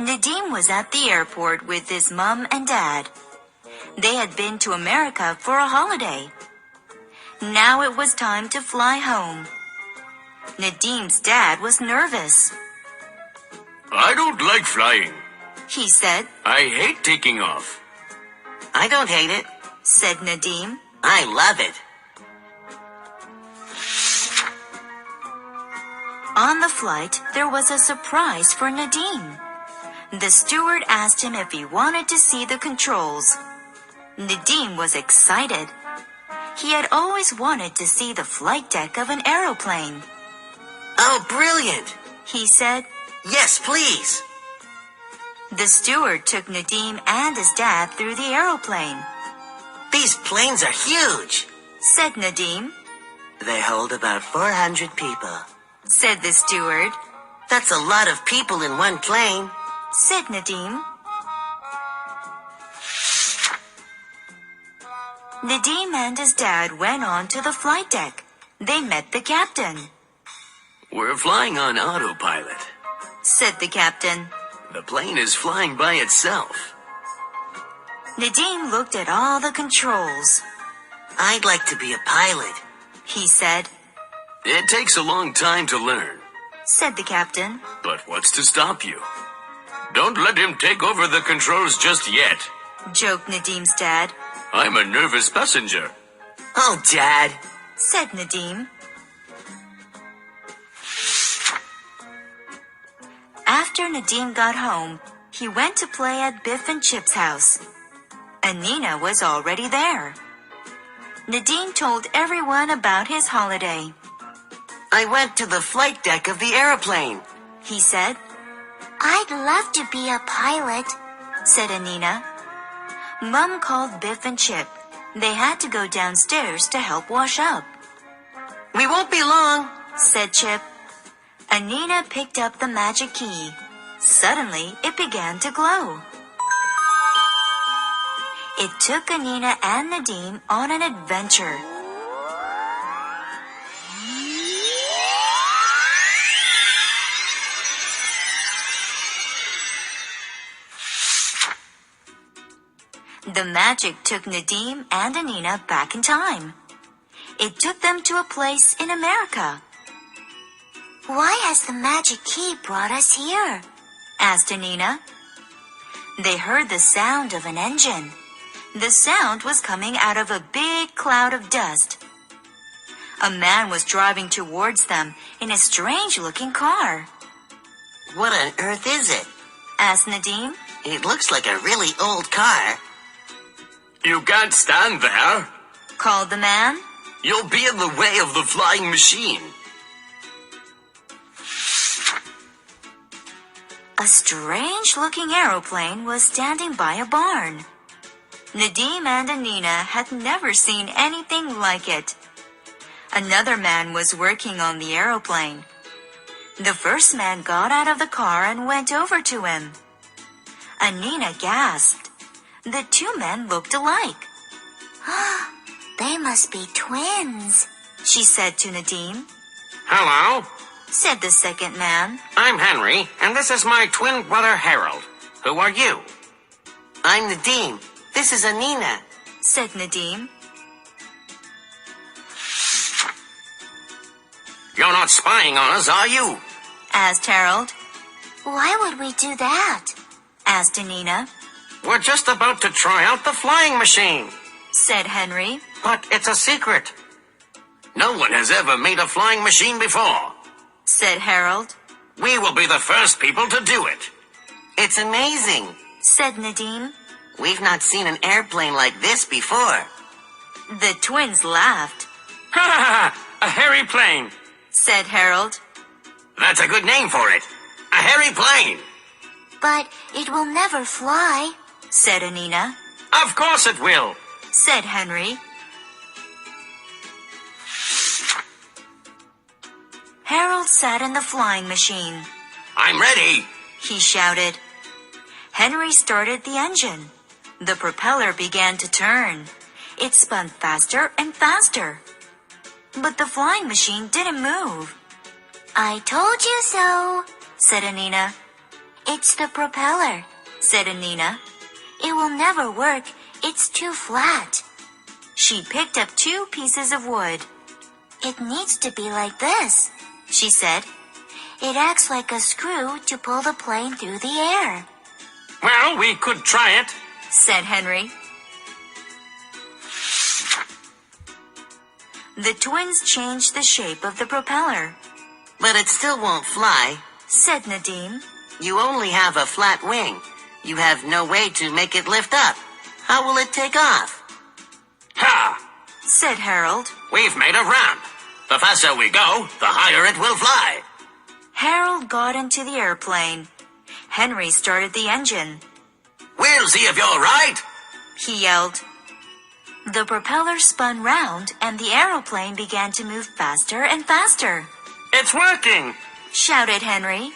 Nadim was at the airport with his mom and dad. They had been to America for a holiday. Now it was time to fly home. Nadim's dad was nervous. I don't like flying, he said. I hate taking off. I don't hate it, said Nadim. I love it. On the flight, there was a surprise for Nadim. The steward asked him if he wanted to see the controls. Nadim was excited. He had always wanted to see the flight deck of an aeroplane. Oh, brilliant, he said. Yes, please. The steward took Nadim and his dad through the aeroplane. These planes are huge, said Nadim. They hold about 400 people, said the steward. That's a lot of people in one plane, said Nadim. Nadim and his dad went on to the flight deck. They met the captain. We're flying on autopilot, said the captain. The plane is flying by itself. Nadim looked at all the controls. I'd like to be a pilot, he said. It takes a long time to learn, said the captain. But what's to stop you? Don't let him take over the controls just yet, joked Nadim's dad. I'm a nervous passenger. Oh, Dad, said Nadim. After Nadim got home, he went to play at Biff and Chip's house. Anina was already there. Nadim told everyone about his holiday. I went to the flight deck of the airplane, he said. I'd love to be a pilot, said Anina. Mom called Biff and Chip. They had to go downstairs to help wash up. We won't be long, said Chip. Anina picked up the magic key. Suddenly, it began to glow. It took Anina and Nadim on an adventure. The magic took Nadim and Anina back in time. It took them to a place in America. Why has the magic key brought us here? Asked Anina. They heard the sound of an engine. The sound was coming out of a big cloud of dust. A man was driving towards them in a strange-looking car. What on earth is it? Asked Nadim. It looks like a really old car. You can't stand there, called the man. You'll be in the way of the flying machine. A strange-looking aeroplane was standing by a barn. Nadim and Anina had never seen anything like it. Another man was working on the aeroplane. The first man got out of the car and went over to him. Anina gasped. The two men looked alike. They must be twins, she said to Nadim. Hello, said the second man. I'm Henry, and this is my twin brother Harold. Who are you? I'm Nadim. This is Anina, said Nadim. You're not spying on us, are you? Asked Harold. Why would we do that? Asked Anina. We're just about to try out the flying machine, said Henry. But it's a secret. No one has ever made a flying machine before, said Harold. We will be the first people to do it. It's amazing, said Nadim. We've not seen an airplane like this before. The twins laughed. Ha ha ha! A hairy plane, said Harold. That's a good name for it. A hairy plane. But it will never fly, said Anina. Of course it will, said Henry. Harold sat in the flying machine. I'm ready, he shouted. Henry started the engine. The propeller began to turn. It spun faster and faster. But the flying machine didn't move. I told you so, said Anina. It's the propeller, said Anina. It will never work. It's too flat. She picked up 2 pieces of wood. It needs to be like this, she said. It acts like a screw to pull the plane through the air. Well, we could try it, said Henry. The twins changed the shape of the propeller, But it still won't fly. said Nadim. You only have a flat wing. You have no way to make it lift up. How will it take off? Ha! Said Harold. We've made a ramp. The faster we go, the higher it will fly. Harold got into the airplane. Henry started the engine. We'll see if you're right. He yelled. The propeller spun round and the aeroplane began to move faster and faster. It's working. Shouted Henry.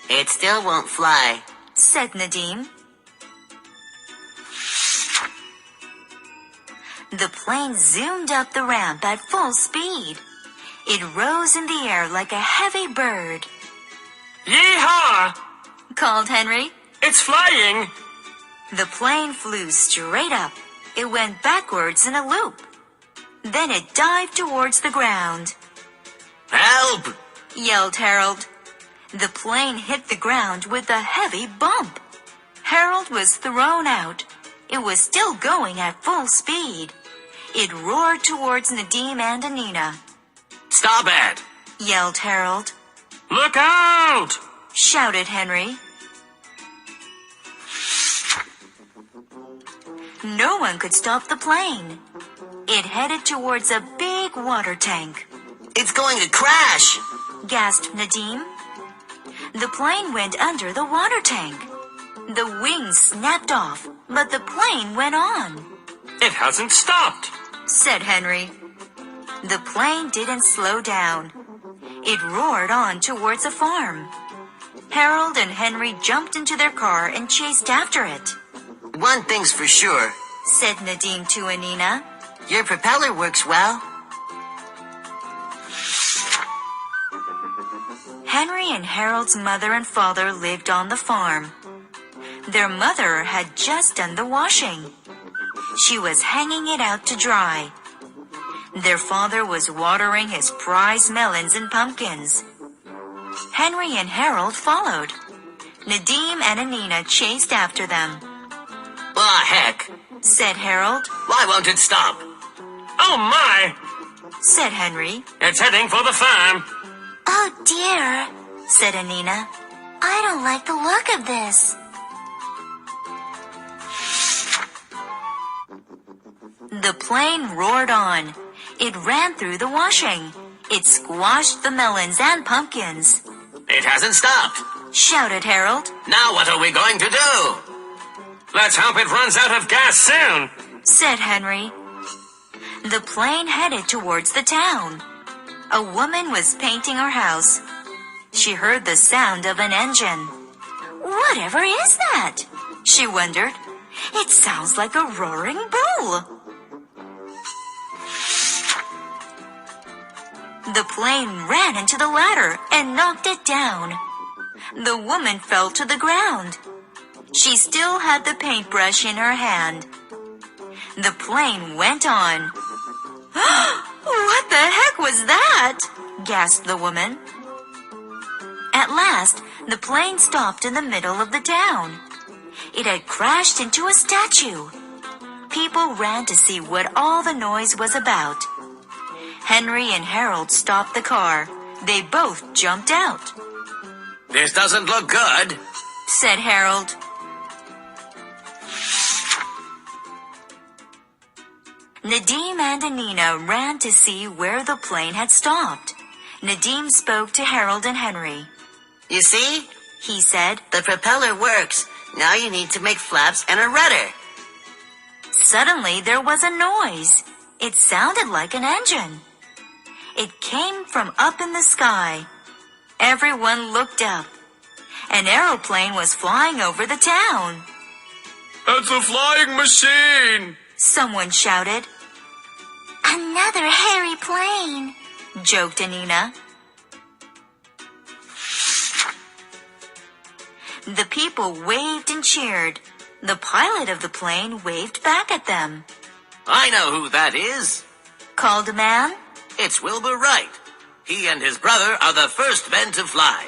It still won't fly. Said Nadim. The plane zoomed up the ramp at full speed. It rose in the air like a heavy bird. Yee-haw! Called Henry. It's flying. The plane flew straight up. It went backwards in a loop. Then it dived towards the ground. Help! Yelled Harold. The plane hit the ground with a heavy bump. Harold was thrown out. It was still going at full speed. It roared towards Nadim and Anina. Stop it! Yelled Harold. Look out! Shouted Henry. No one could stop the plane. It headed towards a big water tank. It's going to crash. Gasped Nadim. The plane went under the water tank. The wings snapped off, but the plane went on. It hasn't stopped. Said Henry. The plane didn't slow down. It roared on towards a farm. Harold and Henry jumped into their car and chased after it. One thing's for sure. Said Nadim to Anina. Your propeller works well. Henry and Harold's mother and father lived on the farm. Their mother had just done the washing. She was hanging it out to dry. Their father was watering his prize melons and pumpkins. Henry and Harold followed. Nadim and Anina chased after them. Ah, heck. Said Harold. Why won't it stop? Oh, my! Said Henry. It's heading for the farm. Oh dear, said Anina. I don't like the look of this. The plane roared on. It ran through the washing. It squashed the melons and pumpkins. It hasn't stopped. Shouted Harold. Now what are we going to do? Let's hope it runs out of gas soon. Said Henry. The plane headed towards the town. A woman was painting her house. She heard the sound of an engine. Whatever is that? She wondered. It sounds like a roaring bull. The plane ran into the ladder and knocked it down. The woman fell to the ground. She still had the paintbrush in her hand. The plane went on. What the heck was that? Gasped the woman. At last, the plane stopped in the middle of the town. It had crashed into a statue. People ran to see what all the noise was about. Henry and Harold stopped the car. They both jumped out. This doesn't look good. Said Harold. Nadim and Anina ran to see where the plane had stopped. Nadim spoke to Harold and Henry. You see? He said. The propeller works. Now you need to make flaps and a rudder. Suddenly there was a noise. It sounded like an engine. It came from up in the sky. Everyone looked up. An aeroplane was flying over the town. It's a flying machine! Someone shouted. Another hairy plane, joked Anina. The people waved and cheered. The pilot of the plane waved back at them. I know who that is. Called a man. It's Wilbur Wright. He and his brother are the first men to fly.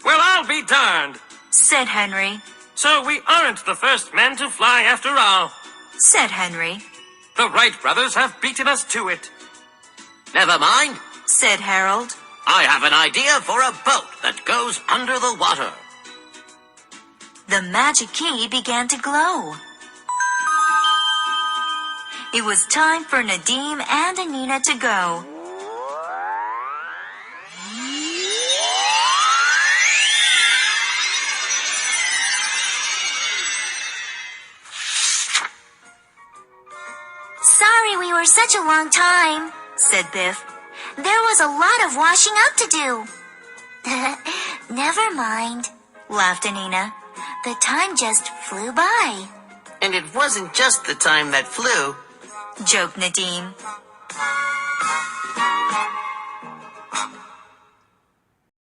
Well, I'll be darned. Said Henry. So we aren't the first men to fly after all. Said Henry. The Wright brothers have beaten us to it. Never mind. Said Harold. I have an idea for a boat that goes under the water. The magic key began to glow. It was time for Nadim and Anina to go. Sorry we were such a long time, Said Biff. there was a lot of washing up to do. Never mind. Laughed Anina. The time just flew by. And it wasn't just the time that flew. Joked Nadim.